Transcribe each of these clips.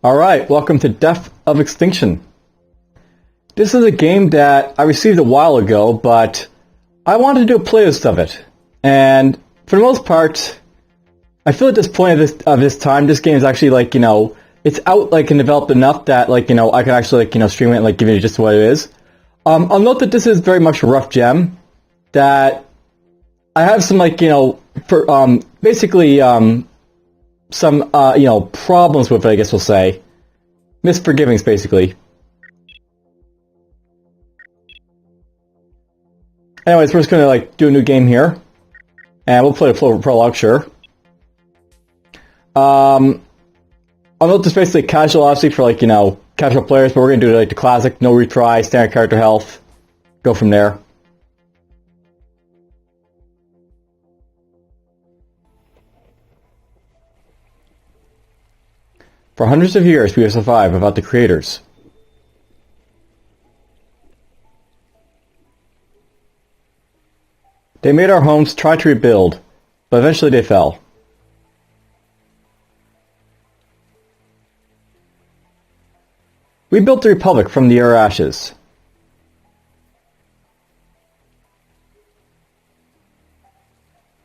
Alright, welcome to Depth of Extinction. This is a game that I received a while ago, but I wanted to do a playlist of it. And for the most part, I feel at this point of this time, this game is actually it's out and developed enough that I can actually stream it and give you just what it is. I'll note that this is very much a rough gem, that I have some some problems with it, I guess we'll say. Misforgivings, basically. Anyways, we're just gonna do a new game here. And we'll play a prologue, sure. I'll note this basically casual, obviously, for casual players, but we're gonna do the classic, no retry, standard character health. Go from there. For hundreds of years, we have survived without the creators. They made our homes, tried to rebuild, but eventually they fell. We built the Republic from the air ashes.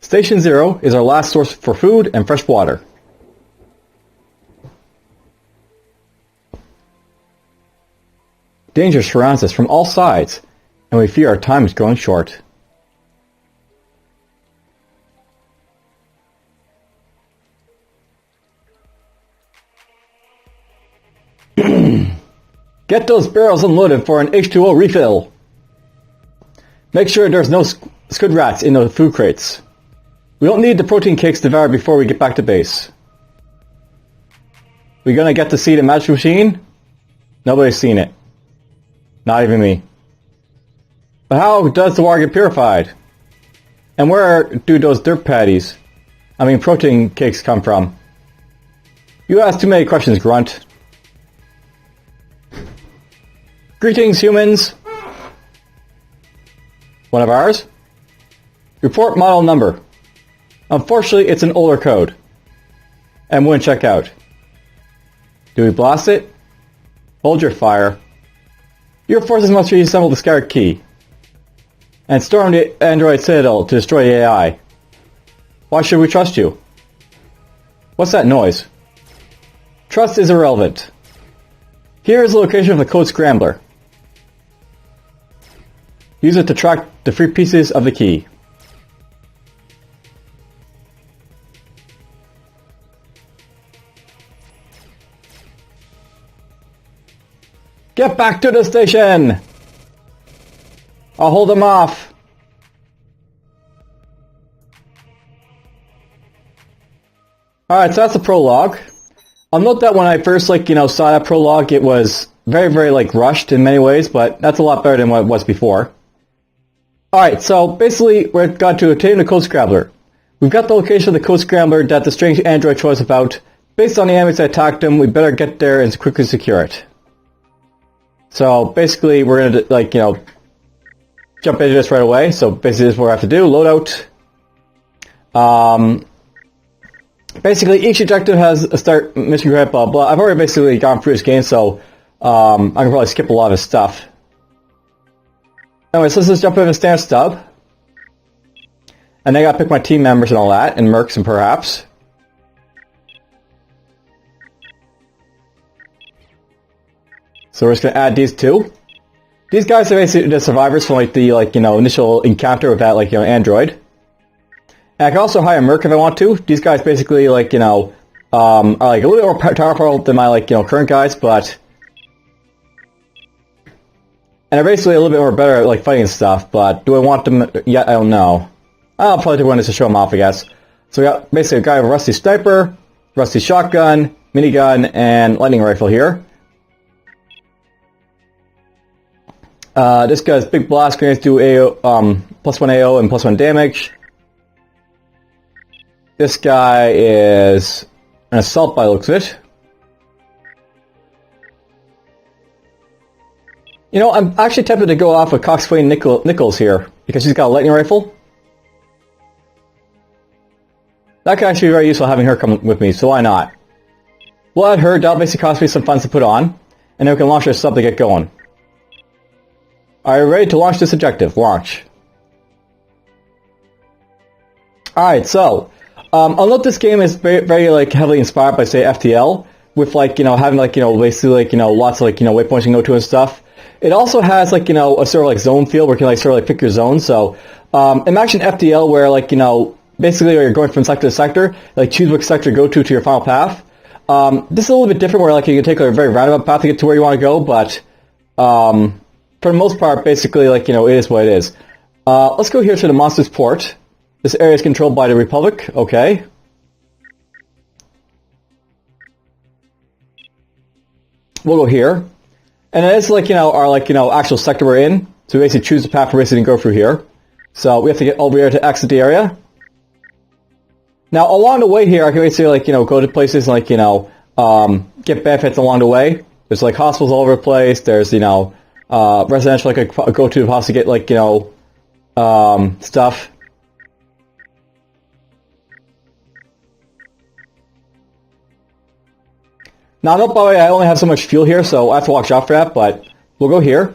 Station Zero is our last source for food and fresh water. Danger surrounds us from all sides, and we fear our time is growing short. Get those barrels unloaded for an H2O refill. Make sure there's no squid rats in the food crates. We don't need the protein cakes devoured before we get back to base. We gonna get to see the magic machine? Nobody's seen it. Not even me. But how does the water get purified? And where do those protein cakes come from? You ask too many questions, Grunt. Greetings, humans. One of ours? Report model number. Unfortunately, it's an older code. And wouldn't check out. Do we blast it? Hold your fire. Your forces must reassemble the Scarab Key and storm the android citadel to destroy the AI. Why should we trust you? What's that noise? Trust is irrelevant. Here is the location of the Code Scrambler. Use it to track the free pieces of the key. Get back to the station! I'll hold them off. Alright, so that's the prologue. I'll note that when I first saw that prologue, it was very rushed in many ways, but that's a lot better than what it was before. Alright, so basically we've got to obtain the Code Scrambler. We've got the location of the Code Scrambler that the strange android told us about. Based on the enemies that attacked them, we better get there and quickly secure it. So basically we're gonna jump into this right away. So basically this is what we have to do. Loadout. Basically each objective has a start mission credit, blah blah. I've already basically gone through this game, so I can probably skip a lot of this stuff. Anyways, let's just jump into the standard stub. And then I gotta pick my team members and all that, and mercs and perhaps. So we're just gonna add these two. These guys are basically the survivors from the initial encounter with that android. And I can also hire a merc if I want to. These guys basically are a little bit more powerful than my current guys, but and they're basically a little bit more better at fighting stuff. But do I want them yet? I don't know. I'll probably do one just to show them off, I guess. So we got basically a guy with a rusty sniper, rusty shotgun, minigun, and lightning rifle here. This guy's big blast grenades do AO, +1 AO and +1 damage. This guy is an assault by the looks of it. I'm actually tempted to go off with Coxswain Nichols here, because he's got a lightning rifle. That could actually be very useful having her come with me, so why not? We'll add her. That'll basically cost me some funds to put on. And then we can launch our sub to get going. Are you ready to launch this objective? Launch. Alright, so, I'll note this game is very, very, like, heavily inspired by, say, FTL, with, like, you know, having, like, you know, basically, like, you know, lots of, like, you know, waypoints you can go to and stuff. It also has, like, you know, a sort of, like, zone feel where you can, like, sort of, like, pick your zone, so, imagine FTL where, like, you know, basically where you're going from sector to sector, like, choose which sector to go to your final path. This is a little bit different where, like, you can take, like, a very roundabout path to get to where you want to go, but, for the most part, basically, like, you know, it is what it is. Let's go here to the Monsters Port. This area is controlled by the Republic. Okay. We'll go here. And it's like, you know, our, like, you know, actual sector we're in. So we basically choose the path we're basically going to go through here. So we have to get over here to exit the area. Now, along the way here, I can basically, like, you know, go to places like, you know, get benefits along the way. There's, like, hospitals all over the place. There's, you know, residential I could go to possibly get, like, you know, stuff. Now, note, by the way, I only have so much fuel here, so I have to watch out for that, but we'll go here.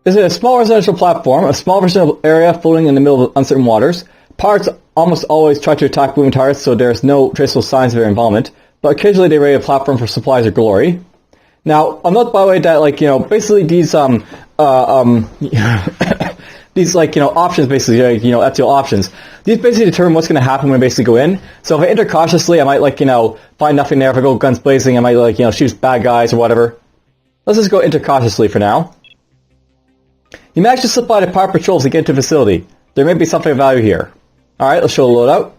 This is a small residential platform, a small residential area floating in the middle of uncertain waters. Pirates almost always try to attack moving targets, so there's no traceable signs of their involvement, but occasionally they raid a platform for supplies or glory. Now, I'll note, by the way, that, like, you know, basically these, these, like, you know, options, basically, you know, FTL options, these basically determine what's going to happen when I basically go in. So if I enter cautiously, I might, like, you know, find nothing there. If I go guns blazing, I might, like, you know, shoot bad guys or whatever. Let's just go enter cautiously for now. You managed to slip by the pirate patrols to get into the facility. There may be something of value here. Alright, let's show the loadout.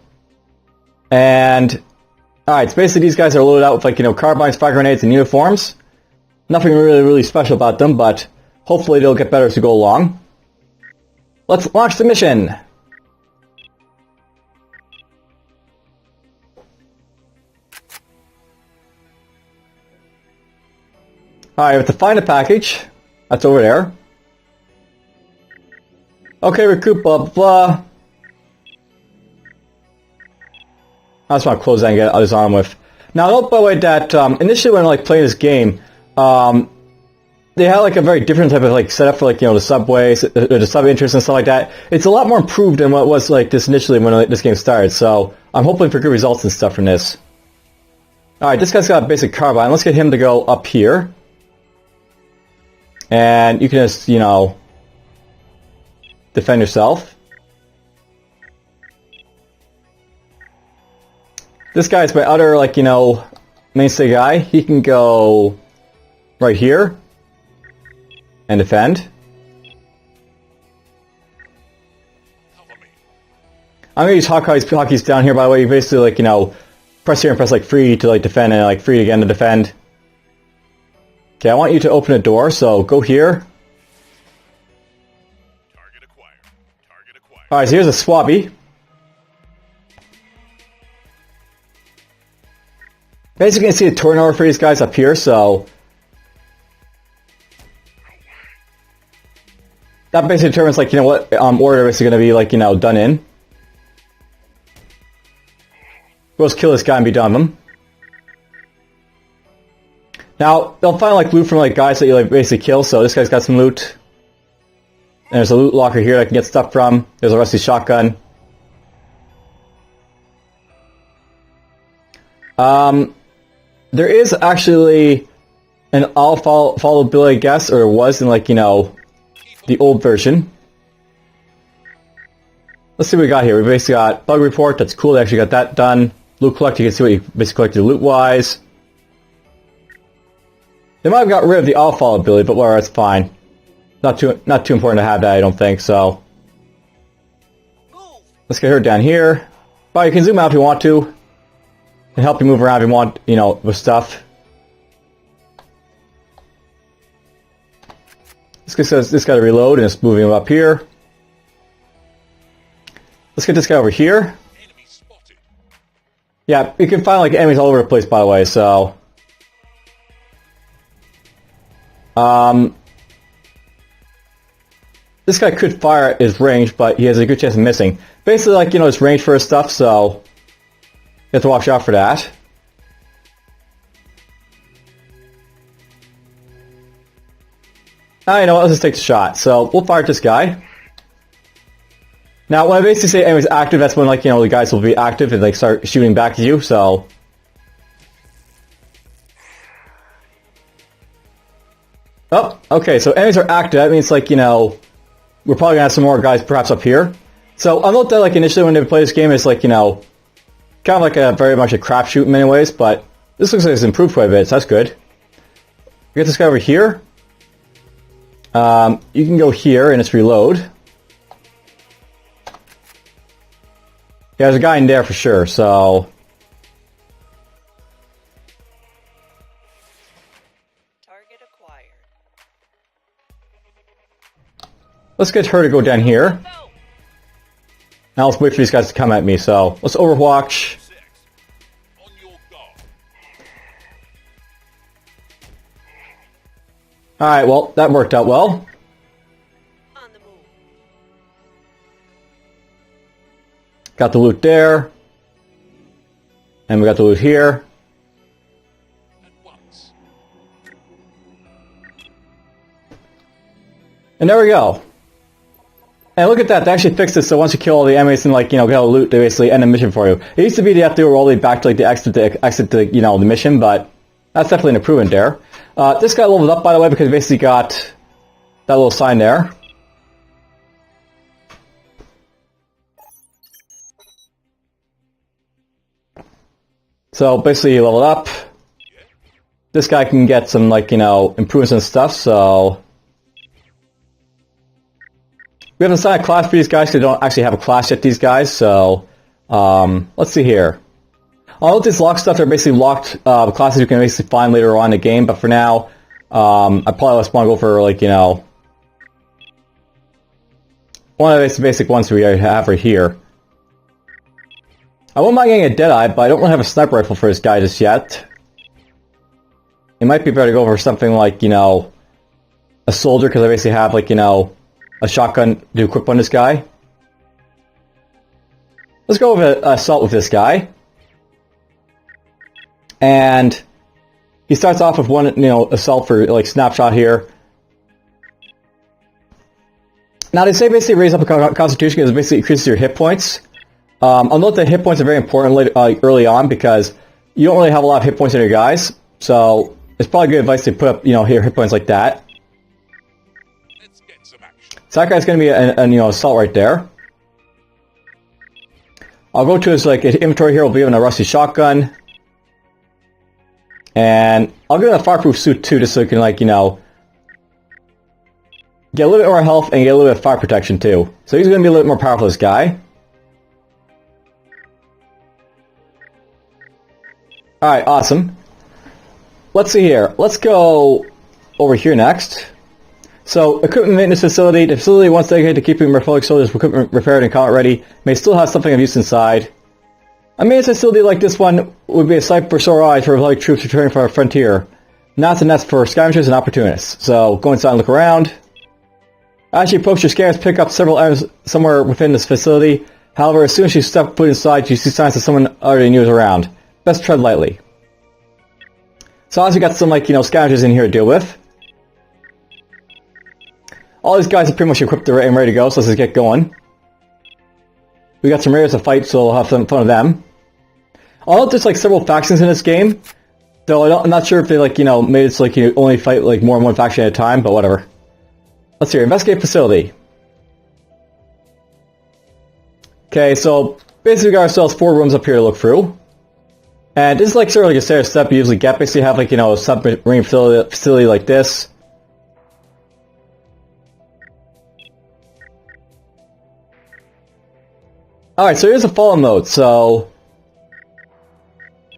And, alright, so basically these guys are loaded out with, like, you know, carbines, fire grenades, and uniforms. Nothing really, really special about them, but hopefully they'll get better as we go along. Let's launch the mission! Alright, we have to find a package. That's over there. Okay, recruit, blah, blah, blah. I just want to close that and get others on with. Now, note, by the way, that initially when I, like, playing this game, they had, like, a very different type of, like, setup for, like, you know, the subways, the sub-interests and stuff like that. It's a lot more improved than what it was, like, this initially when this game started, so I'm hoping for good results and stuff from this. Alright, this guy's got a basic carbine. Let's get him to go up here. And you can just, you know, defend yourself. This guy's my other, like, you know, mainstay guy. He can go right here and defend. I'm gonna use hotkeys down here, by the way. You basically, like, you know, press here and press, like, free to, like, defend, and, like, free again to defend. Okay, I want you to open a door, so go here. Target acquired. Target acquired. Alright, so here's a swabby. Basically, you can see a turnover for these guys up here, so that basically determines, like, you know, what order they're basically going to be, like, you know, done in. We'll just kill this guy and be done with him. Now, they'll find, like, loot from, like, guys that you, like, basically kill, so this guy's got some loot. And there's a loot locker here that I can get stuff from. There's a rusty shotgun. There is actually an all-follow ability, I guess, or it was in, like, you know, the old version. Let's see what we got here. We basically got bug report. That's cool. They actually got that done. Loot collector. You can see what you basically collected loot-wise. They might have got rid of the all-follow ability, but whatever, that's fine. Not too important to have that, I don't think, so. Let's get her down here. But you can zoom out if you want to. And help you move around if you want, you know, with stuff. This guy says this guy to reload and it's moving him up here. Let's get this guy over here. Enemy spotted. Yeah, you can find, like, enemies all over the place, by the way, so. This guy could fire at his range, but he has a good chance of missing. Basically, like, you know, it's range for his stuff, so you have to watch out for that. I know, let's just take the shot. So we'll fire at this guy. Now, when I basically say enemy's active, that's when, like, you know, the guys will be active and, like, start shooting back at you, so... Oh, okay, so enemies are active. That means, like, you know, we're probably gonna have some more guys perhaps up here. So, I note that, like, initially when they play this game, it's, like, you know, kind of like a very much a crapshoot in many ways, but this looks like it's improved quite a bit, so that's good. We get this guy over here. You can go here and it's reload. Yeah, there's a guy in there for sure, so... Target acquired. Let's get her to go down here. Now let's wait for these guys to come at me, so... Let's overwatch. On your guard. Alright, well, that worked out well. On the move. Got the loot there. And we got the loot here. At once. And there we go. And look at that, they actually fixed it so once you kill all the enemies and, like, you know, get all the loot, they basically end the mission for you. It used to be you have to go all the way back to, like, the exit to, you know, the mission, but that's definitely an improvement there. This guy leveled up, by the way, because he basically got that little sign there. So basically he leveled up. This guy can get some, like, you know, improvements and stuff, so... We haven't assigned a class for these guys because they don't actually have a class yet, these guys, so... let's see here. All of this locked stuff, they're basically locked classes you can basically find later on in the game, but for now, I probably just want to go for, like, you know... one of the basic ones we have right here. I wouldn't mind getting a Deadeye, but I don't really have a sniper rifle for this guy just yet. It might be better to go for something like, you know, a soldier, because I basically have, like, you know, a shotgun to equip on this guy. Let's go with an assault with this guy. And he starts off with one, you know, assault for, like, snapshot here. Now, they say basically raise up a constitution because it basically increases your hit points. I'll note that hit points are very important early on because you don't really have a lot of hit points in your guys. So it's probably good advice to put up, you know, hit points like that. Let's get some action. So that guy's going to be an you know, assault right there. I'll go to his, like, inventory here. We'll be given a rusty shotgun. And I'll give him a fireproof suit too, just so you can, like, you know, get a little bit more health and get a little bit of fire protection too. So he's going to be a little bit more powerful, this guy. Alright, awesome. Let's see here. Let's go over here next. So, equipment maintenance facility. The facility, once dedicated to keeping Republic soldiers' equipment repaired and combat ready, may still have something of use inside. A maintenance facility like this one would be a sight for sore eyes for Republic troops returning from our frontier. Not a nest for scavengers and opportunists. So, go inside and look around. As you approach, your scanners pick up several items somewhere within this facility. However, as soon as you step foot inside, you see signs that someone already knew was around. Best tread lightly. So as we got some, like, you know, scavengers in here to deal with. All these guys are pretty much equipped and ready to go, so let's just get going. We got some raiders to fight, so we'll have some fun with them. Although there's, like, several factions in this game, though I'm not sure if they, like, you know, made it so, like, you only fight, like, more than one faction at a time, but whatever. Let's see here, investigate facility. Okay, so basically we got ourselves 4 rooms up here to look through. And this is, like, sort of like a stair step you usually get. Basically have, like, you know, a submarine facility like this. Alright, so here's the fallen mode, so...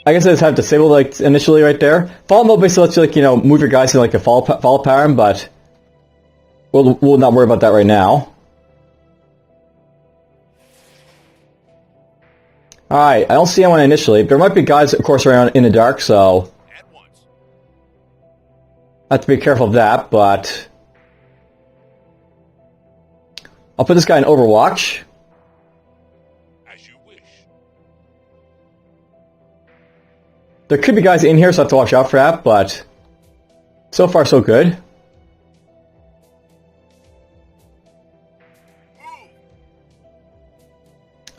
I guess I just have disabled, like, initially right there. Fallen mode basically lets you, like, you know, move your guys in, like, a fall pattern, but... We'll not worry about that right now. Alright, I don't see anyone initially. There might be guys, of course, around in the dark, so... At once. I have to be careful of that, but... I'll put this guy in Overwatch. As you wish. There could be guys in here, so I have to watch out for that, but... So far, so good.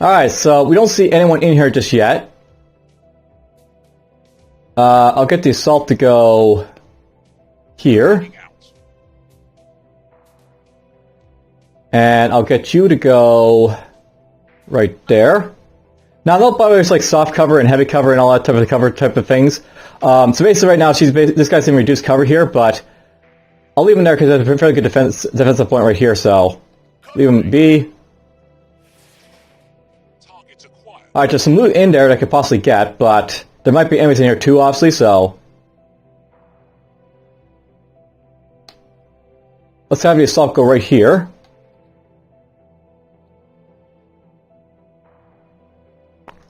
Alright, so we don't see anyone in here just yet. I'll get the assault to go here. Heading out. And I'll get you to go right there. Now, note by the way, it's like soft cover and heavy cover and all that type of things. So basically right now, this guy's in reduced cover here, but I'll leave him there because there's a fairly good defensive point right here, so leave him be. Target acquired. Alright, there's some loot in there that I could possibly get, but there might be enemies in here too, obviously, so let's have the assault go right here.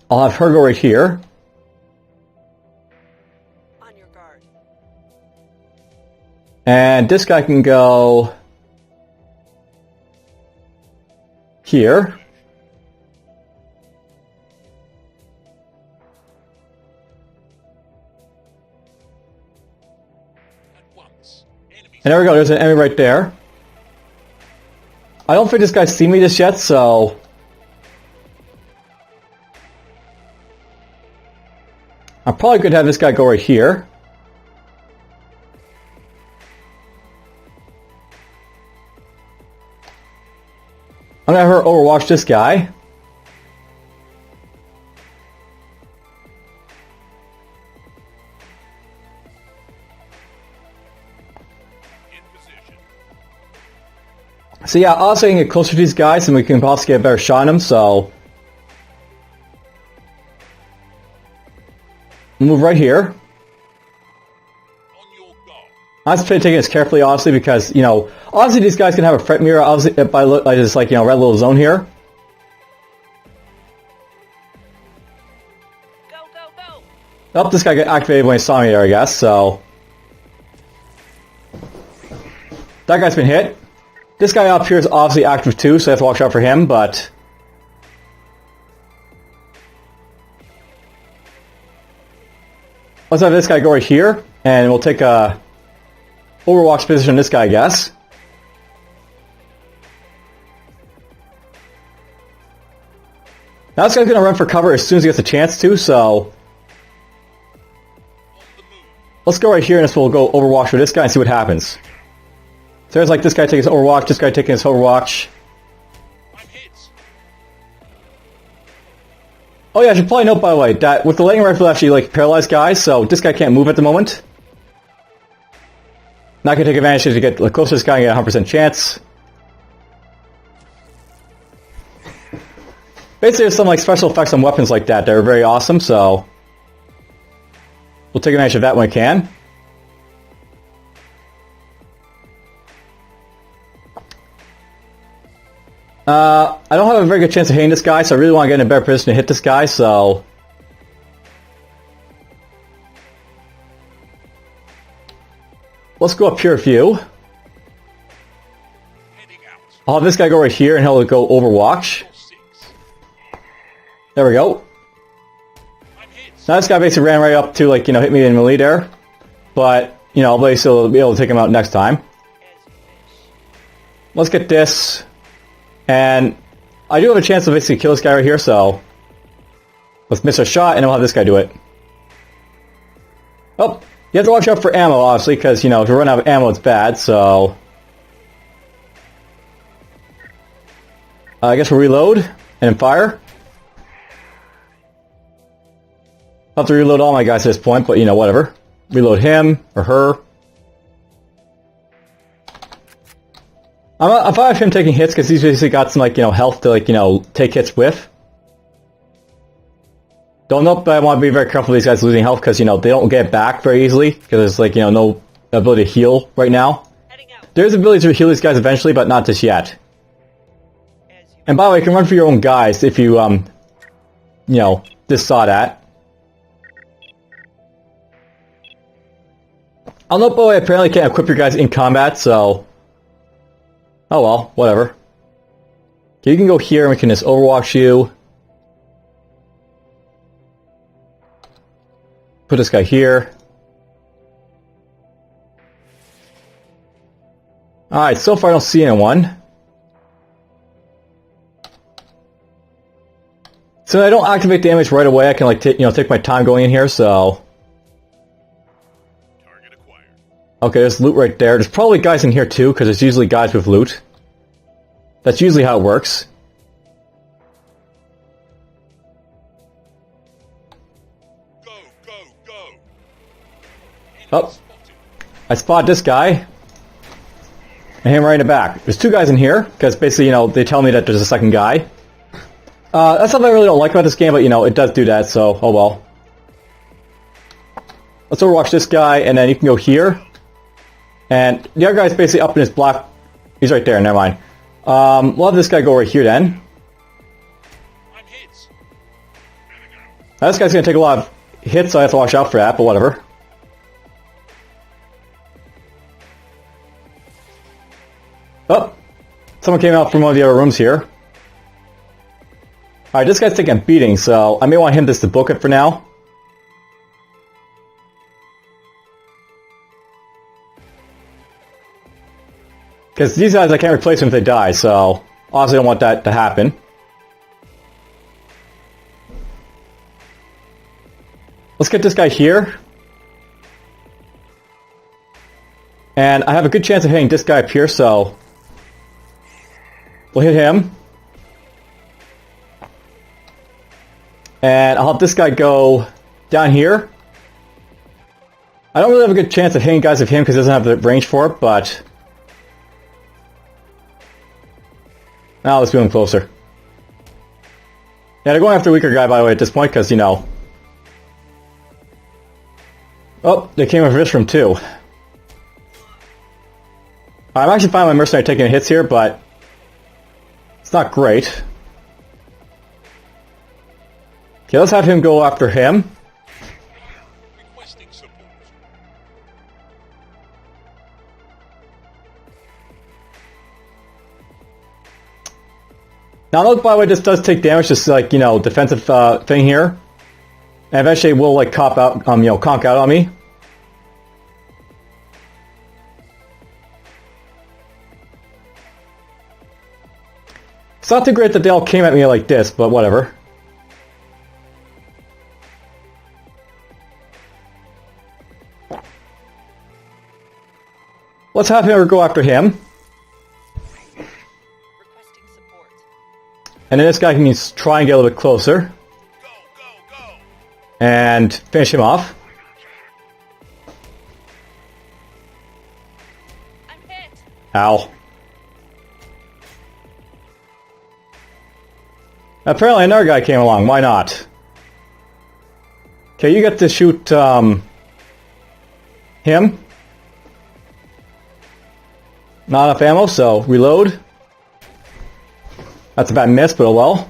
I'll have her go right here. On your guard. And this guy can go here. At once. Enemies. And there we go, there's an enemy right there. I don't think this guy's seen me just yet, so I'm probably going to have this guy go right here. I'm going to have her overwatch this guy. In position. So yeah, also I can get closer to these guys and we can possibly get a better shot on them, so move right here. On your guard. I'm just taking this carefully, obviously, because, you know, obviously these guys can have a threat mirror, obviously, by just, like, you know, red little zone here. Go, go, go! Oh, this guy got activated when he saw me there, I guess, so that guy's been hit. This guy up here is obviously active too, so I have to watch out for him, but let's have this guy go right here, and we'll take a overwatch position on this guy, I guess. Now this guy's going to run for cover as soon as he gets a chance to, so On the move. let's go right here and we'll go overwatch for this guy and see what happens. So there's like this guy taking his overwatch, this guy taking his overwatch. I'm hit. Oh yeah, I should probably note, by the way, that with the lightning rifle actually like paralyzed guys, so this guy can't move at the moment. Not gonna take advantage to get close to this guy and get a 100% chance. Basically, there's some like special effects on weapons like that are very awesome, so we'll take advantage of that when we can. I don't have a very good chance of hitting this guy, so I really want to get in a better position to hit this guy, so let's go up here a few. Heading out. I'll have this guy go right here and he'll go overwatch. 6. There we go. I'm hit. Now this guy basically ran right up to, like, you know, hit me in melee there. But, you know, I'll basically be able to take him out next time. As you wish. Let's get this. And I do have a chance to basically kill this guy right here, so let's miss a shot and I'll have this guy do it. Oh, you have to watch out for ammo, obviously, because, you know, if you run out of ammo, it's bad, so I guess we'll reload and then fire. I'll have to reload all my guys at this point, but, you know, whatever. Reload him or her. I'm fine with him taking hits because he's basically got some, like, you know, health to, like, you know, take hits with. Don't know, but I want to be very careful with these guys losing health because, you know, they don't get back very easily because there's, like, you know, no ability to heal right now. Heading out. There's ability to heal these guys eventually, but not just yet. As you And by the way, you can run for your own guys if you, you know, just saw that. I'll note, by the way, apparently can't equip your guys in combat, so oh well, whatever. Okay, you can go here and we can just overwatch you. Put this guy here. Alright, so far I don't see anyone. So I don't activate damage right away. I can like take my time going in here. So Target acquired. okay, there's loot right there. There's probably guys in here too, because there's usually guys with loot. That's usually how it works. Go, go, go. Oh, Spotted. I spot this guy. And him right in the back. There's two guys in here, because basically, they tell me that there's a second guy. That's something I really don't like about this game, but, it does do that, so, oh well. Let's overwatch this guy, and then you can go here. And the other guy's basically up in his block. He's right there, never mind. We'll have this guy go right here, then. I'm hit. Now, this guy's going to take a lot of hits, so I have to watch out for that, but whatever. Oh! Someone came out from one of the other rooms here. Alright, this guy's taking a beating, so I may want him just to book it for now. Because these guys, I can't replace them if they die, so obviously I don't want that to happen. Let's get this guy here. And I have a good chance of hitting this guy up here, so we'll hit him. And I'll have this guy go down here. I don't really have a good chance of hitting guys with him because he doesn't have the range for it, but now let's move him closer. Yeah, they're going after a weaker guy, by the way, at this point, because, Oh, they came over this room, too. I'm actually finding my mercenary taking hits here, but it's not great. Okay, let's have him go after him. Requesting support. Now, note, by the way, this does take damage, just like, defensive thing here. And eventually it will, like, conk out on me. It's not too great that they all came at me like this, but whatever. Let's have him go after him. Requesting support. And then this guy can try and get a little bit closer. Go, go, go. And finish him off. I'm hit. Ow. Apparently another guy came along. Why not? Okay, you get to shoot him. Not enough ammo, so reload. That's a bad miss, but oh well.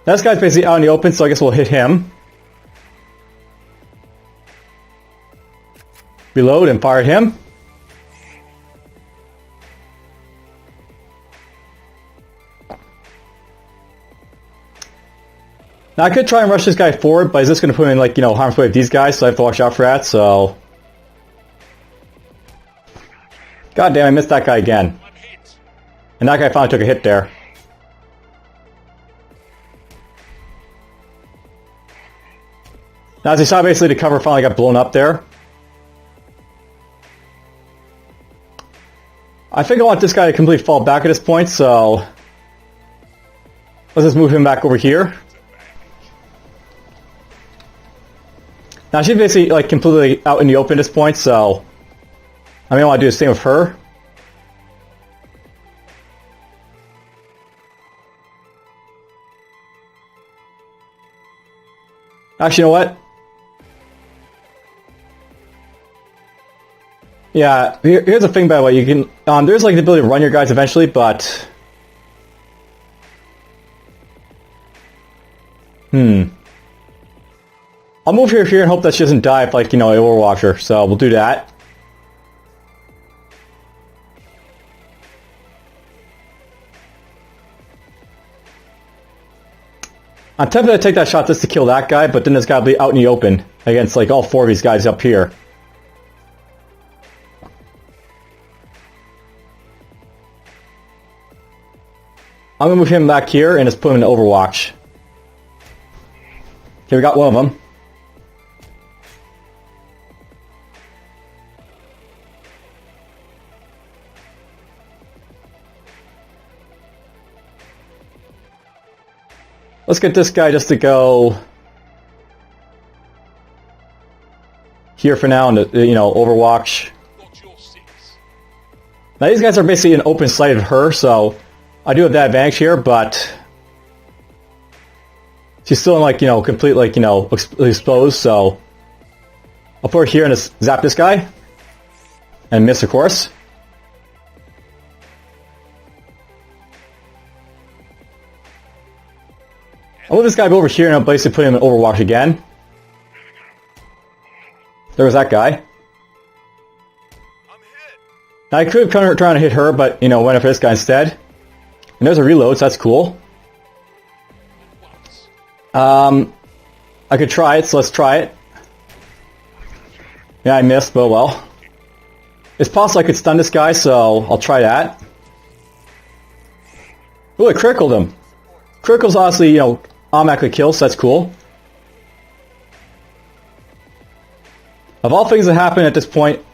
This guy's basically out in the open, so I guess we'll hit him. Reload and fire him. Now I could try and rush this guy forward, but is this going to put him in, like, harm's way of these guys, so I have to watch out for that, so... God damn, I missed that guy again. I'm hit. And that guy finally took a hit there. Now, as you saw, basically the cover finally got blown up there. I think I want this guy to completely fall back at this point, so... let's just move him back over here. Now, she's basically, like, completely out in the open at this point, so... I may want to do the same with her. Actually, you know what? Yeah, here's the thing, by the way. You can, there's like the ability to run your guys eventually, but... I'll move here and hope that she doesn't die if, like, it overwatch her, so we'll do that. I'm tempted to take that shot just to kill that guy, but then it's got to be out in the open against, like, all four of these guys up here. I'm gonna move him back here and just put him in Overwatch. Okay, we got one of them. Let's get this guy just to go here for now, and Overwatch. Got your six. Now these guys are basically an open sight of her, so I do have that advantage here, but she's still in complete exposed. So I'll put her here and just zap this guy and miss, of course. I'll move this guy over here and I'll basically put him in Overwatch again. There was that guy. I'm hit. Now I could have come trying to hit her, but went for this guy instead. And there's a reload, so that's cool. Once. I could try it, so let's try it. Yeah, I missed, but well. It's possible I could stun this guy, so I'll try that. Ooh, I critical him. Critical's honestly, automatically kill, so that's cool. Of all things that happen at this point,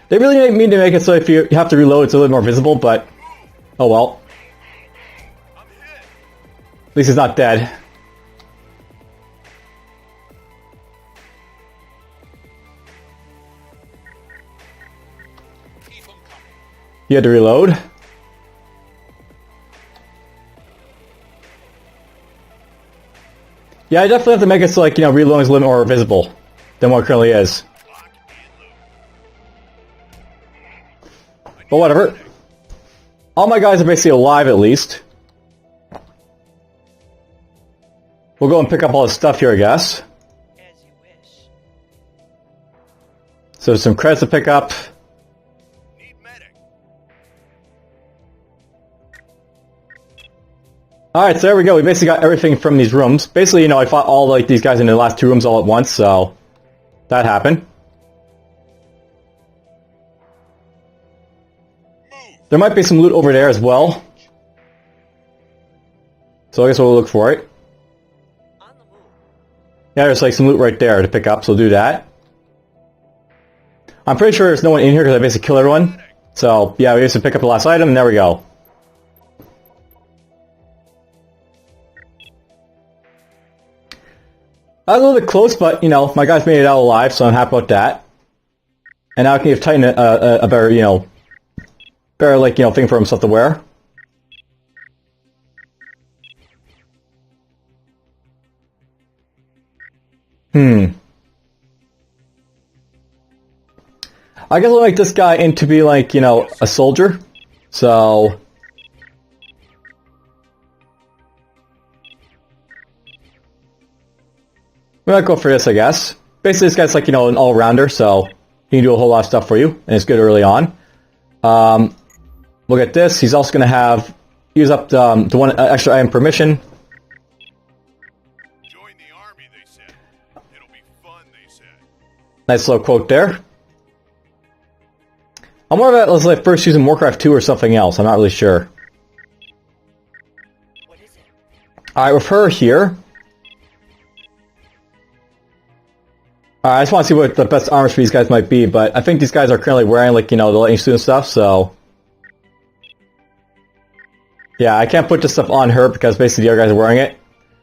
they really mean to make it so if you have to reload, it's a little more visible, but oh well. I'm hit. At least he's not dead. Keep 'em coming. You had to reload. Yeah, I definitely have to make it so reloading is a little more visible than what it currently is. Lock and load. But whatever. All my guys are basically alive at least. We'll go and pick up all this stuff here, I guess. As you wish. So some credits to pick up. Need medic. Alright, so there we go. We basically got everything from these rooms. Basically, I fought all these guys in the last 2 rooms all at once, so that happened. Move. There might be some loot over there as well. So I guess we'll look for it. On the move. Yeah, there's some loot right there to pick up, so we'll do that. I'm pretty sure there's no one in here because I basically killed everyone. So yeah, we just pick up the last item and there we go. I was a little bit close, but my guys made it out alive, so I'm happy about that. And now I can give Titan a better, better thing for himself to wear. I guess I'll make this guy into be a soldier. So we might go for this, I guess. Basically, this guy's an all-rounder, so he can do a whole lot of stuff for you, and it's good early on. Look at this. He's also going to use up the one extra item per mission. Join the army, they said. It'll be fun, they said. Nice little quote there. I'm more of a first using Warcraft 2 or something else. I'm not really sure. What is it? Alright, with her here. I just want to see what the best armors for these guys might be, but I think these guys are currently wearing the lightning suit and stuff, so yeah, I can't put this stuff on her because basically the other guys are wearing it.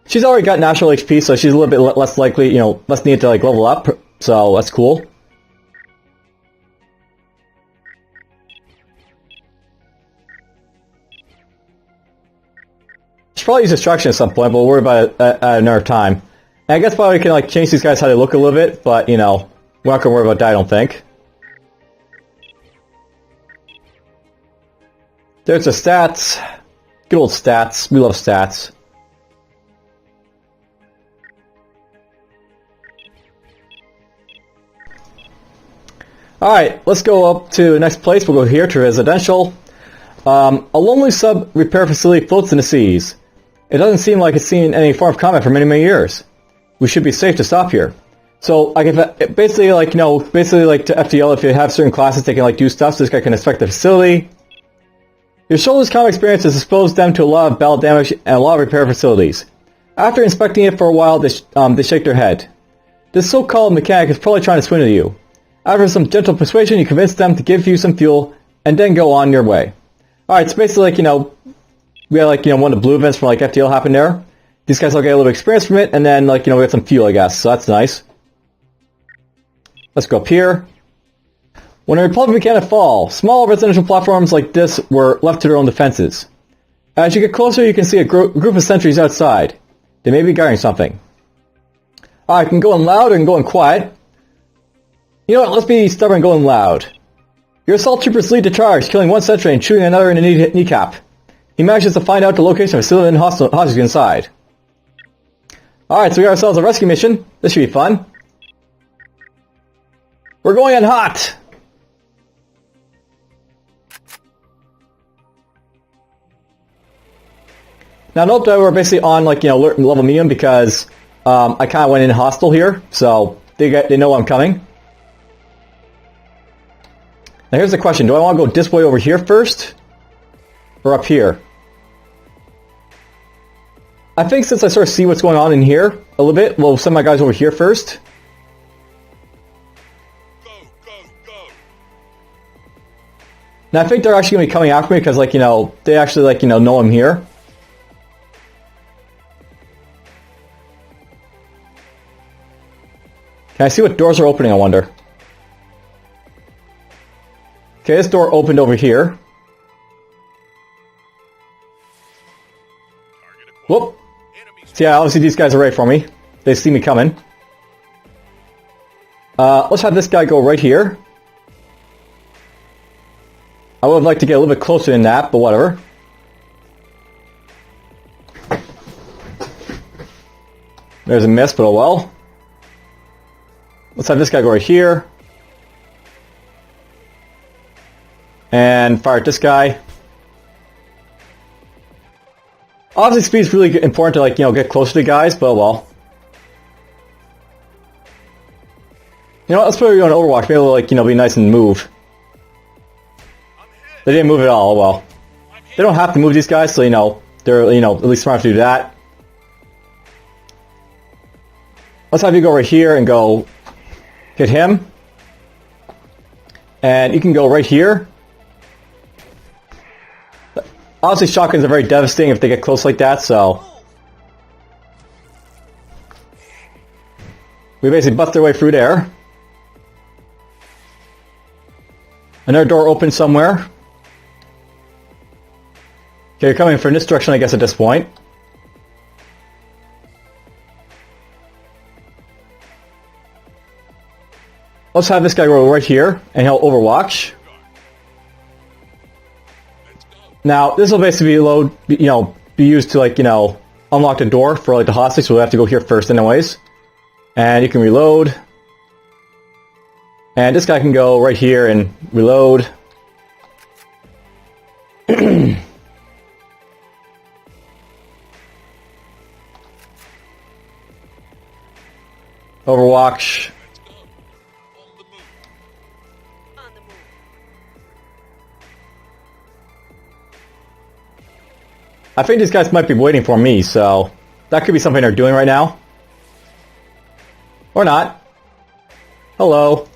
She's already got natural HP, so she's a little bit less likely, less needed to level up, so that's cool. Should probably use distraction at some point, but we'll worry about it at another time. And I guess probably we can change these guys how they look a little bit, but we're not gonna worry about that, I don't think. There's the stats. Good old stats. We love stats. Alright, let's go up to the next place. We'll go here to residential. A lonely sub-repair facility floats in the seas. It doesn't seem like it's seen any form of combat for many, many years. We should be safe to stop here. So, basically, basically to FTL, if you have certain classes, they can do stuff, so this guy can inspect the facility. Your shoulder's combat experience has exposed them to a lot of battle damage and a lot of repair facilities. After inspecting it for a while, they shake their head. This so-called mechanic is probably trying to swindle you. After some gentle persuasion, you convince them to give you some fuel, and then go on your way. Alright, so basically, like, we had, like, one of the blue events from, like, FTL happened there. These guys will get a little experience from it, and then, like, we get some fuel, I guess, so that's nice. Let's go up here. When the Republic began to fall, small residential platforms like this were left to their own defenses. As you get closer, you can see a group of sentries outside. They may be guarding something. Alright, I can go in loud or I can go in quiet. You know what, let's be stubborn and go in loud. Your assault troopers lead the charge, killing one sentry and shooting another in the kneecap. He manages to find out the location of a civilian hostage inside. Alright, so we got ourselves a rescue mission. This should be fun. We're going in hot! Now note that we're basically on, like, alert level medium because I kind of went in hostile here, so they know I'm coming. Now here's the question, do I want to go this way over here first? Or up here? I think since I sort of see what's going on in here a little bit, we'll send my guys over here first. Go, go, go. Now I think they're actually going to be coming after me because, like, they actually, like, know I'm here. Can I see what doors are opening, I wonder? Okay, this door opened over here. Whoop! So yeah, obviously these guys are ready for me. They see me coming. Let's have this guy go right here. I would have liked to get a little bit closer than that, but whatever. There's a miss, but oh well. Let's have this guy go right here. And fire at this guy. Obviously speed is really important to, like, get closer to guys, but well. You know what, let's put it on Overwatch, be able to, like, be nice and move. They didn't move at all, well. They don't have to move these guys, so, they're, at least smart to do that. Let's have you go right here and go hit him. And you can go right here. Obviously shotguns are very devastating if they get close like that, so we basically bust their way through there. Another door open somewhere. Okay, you're coming from this direction, I guess, at this point. Let's have this guy go right here, and he'll overwatch. Now, this will basically be used to, like, unlock the door for, like, the hostage, so we'll have to go here first anyways. And you can reload. And this guy can go right here and reload. Overwatch. On the move. I think these guys might be waiting for me, so that could be something they're doing right now. Or not. Hello.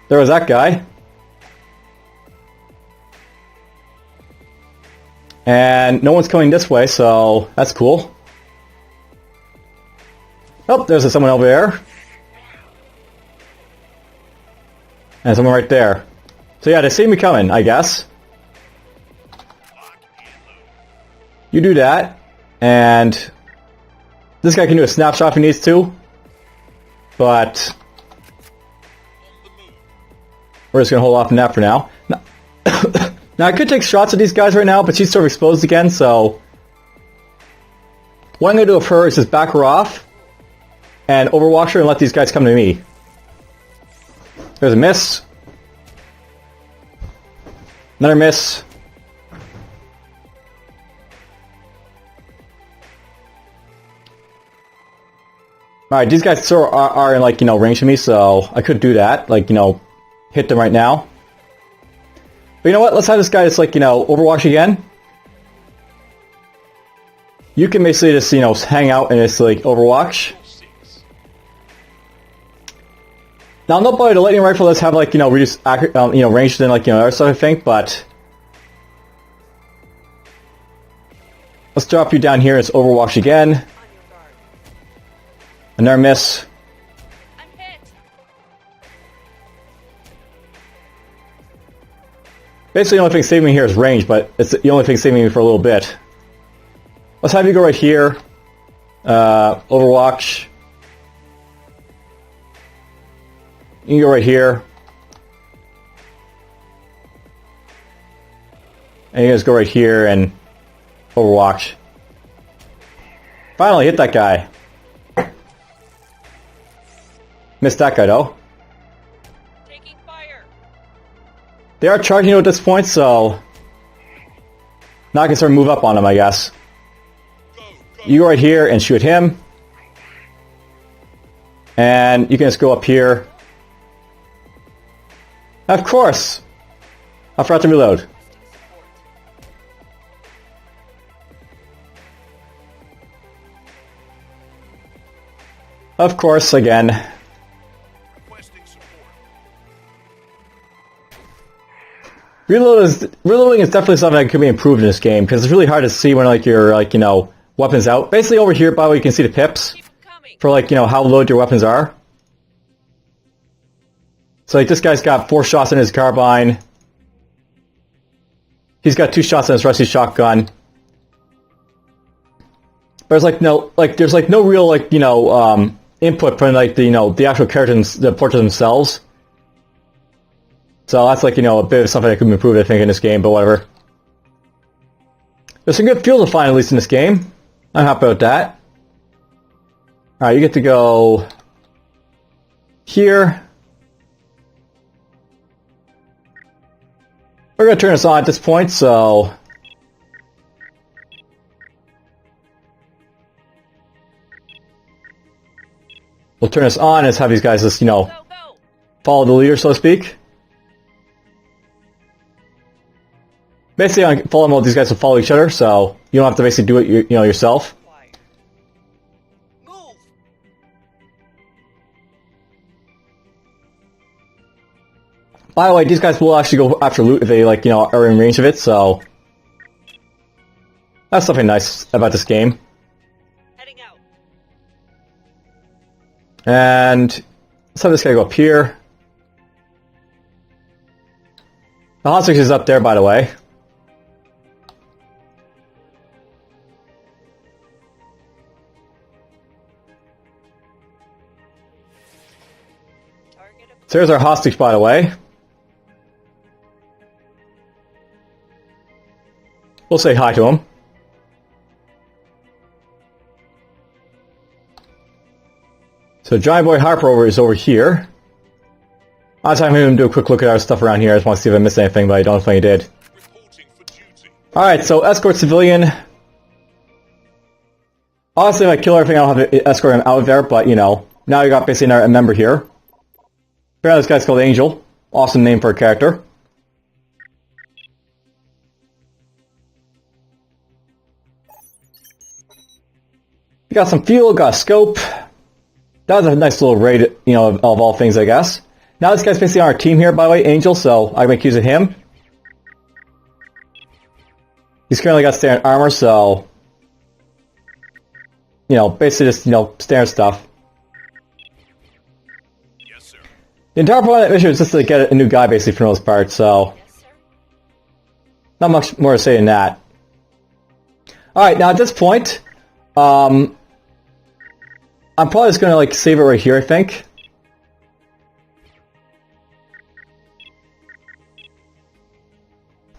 There was that guy. And no one's coming this way, so that's cool. Oh, there's someone over there. And someone right there. So yeah, they see me coming, I guess. You do that. And this guy can do a snapshot if he needs to. But we're just going to hold off on that for now. Now, I could take shots at these guys right now, but she's sort of exposed again, so what I'm going to do with her is just back her off and overwatch her and let these guys come to me. There's a miss. Another miss. Alright, these guys sort of are in, like, you know, range of me, so I could do that. Like, you know, hit them right now. But you know what? Let's have this guy just, like, you know, Overwatch again. You can basically just, you know, hang out and just, like, Overwatch. Now, nobody, the lightning rifle does have, like, you know, reduced, you know, range than, like, you know, other stuff, I think, but... Let's drop you down here, it's Overwatch again. On your guard. Another miss. I'm hit. Basically, the only thing saving me here is range, but it's the only thing saving me for a little bit. Let's have you go right here. Overwatch. You can go right here. And you guys go right here and Overwatch. Finally hit that guy. Missed that guy though. Taking fire. They are charging you at this point, so now I can sort of move up on them, I guess. You go right here and shoot him. And you can just go up here. Of course! I forgot to reload. Of course, again. Requesting support. Reloading is definitely something that could be improved in this game, because it's really hard to see when, like, your, like, you know, weapons out. Basically over here, by the way, you can see the pips Keep coming. for, like, you know, how loaded your weapons are. So, like, this guy's got 4 shots in his carbine. He's got 2 shots in his rusty shotgun. There's like no real, like, you know, input from, like, the, you know, the actual characters, the portraits themselves. So that's, like, you know, a bit of something that could be improved, I think, in this game, but whatever. There's some good fuel to find, at least in this game. I'm happy about that. Alright, you get to go here. We're going to turn this on at this point, so... We'll turn this on and just have these guys just, you know, Go, go. follow the leader, so to speak. Basically, on follow mode, these guys will follow each other, so you don't have to basically do it, you know, yourself. Quiet. Move. By the way, these guys will actually go after loot if they, like, you know, are in range of it, so... That's something nice about this game. Heading out. And let's have this guy go up here. The hostage is up there, by the way. Target So there's our hostage, by the way. We'll say hi to him. So Giant Boy Harper is over here. I was having him do a quick look at our stuff around here. I just want to see if I missed anything, but I don't think I did. Reporting for duty. Alright, so escort civilian. Honestly, if I kill everything, I'll have to escort him out of there, but, you know, now you got basically a member here. Apparently this guy's called Angel. Awesome name for a character. We got some fuel, got a scope. That was a nice little raid, you know, of all things, I guess. Now this guy's basically on our team here, by the way, Angel, so I can make use of him. He's currently got standard armor, so... You know, basically just, you know, standard stuff. Yes, sir. The entire point of the mission is just to get a new guy, basically, for the most part, so... Yes, sir. Not much more to say than that. Alright, now at this point... I'm probably just gonna, like, save it right here, I think.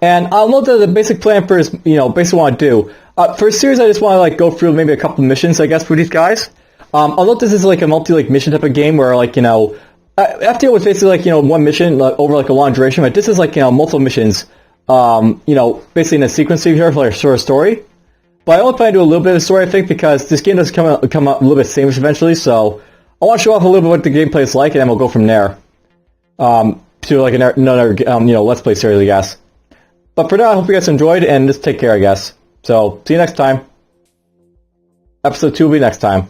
And I'll note that the basic plan for is, you know, basically what I do. For a series, I just want to, like, go through maybe a couple of missions, I guess, for these guys. I'll note this is, like, a multi-like mission type of game where, like, you know, FTL was basically, like, you know, one mission like, over, like, a long duration, but this is, like, you know, multiple missions, you know, basically in a sequence here for, like, a short story. But I only plan to do a little bit of the story, I think, because this game does come up a little bit samish eventually, so I want to show off a little bit what the gameplay is like, and then we'll go from there. To like another, Let's Play series, I guess. But for now, I hope you guys enjoyed, and just take care, I guess. So, see you next time. Episode 2 will be next time.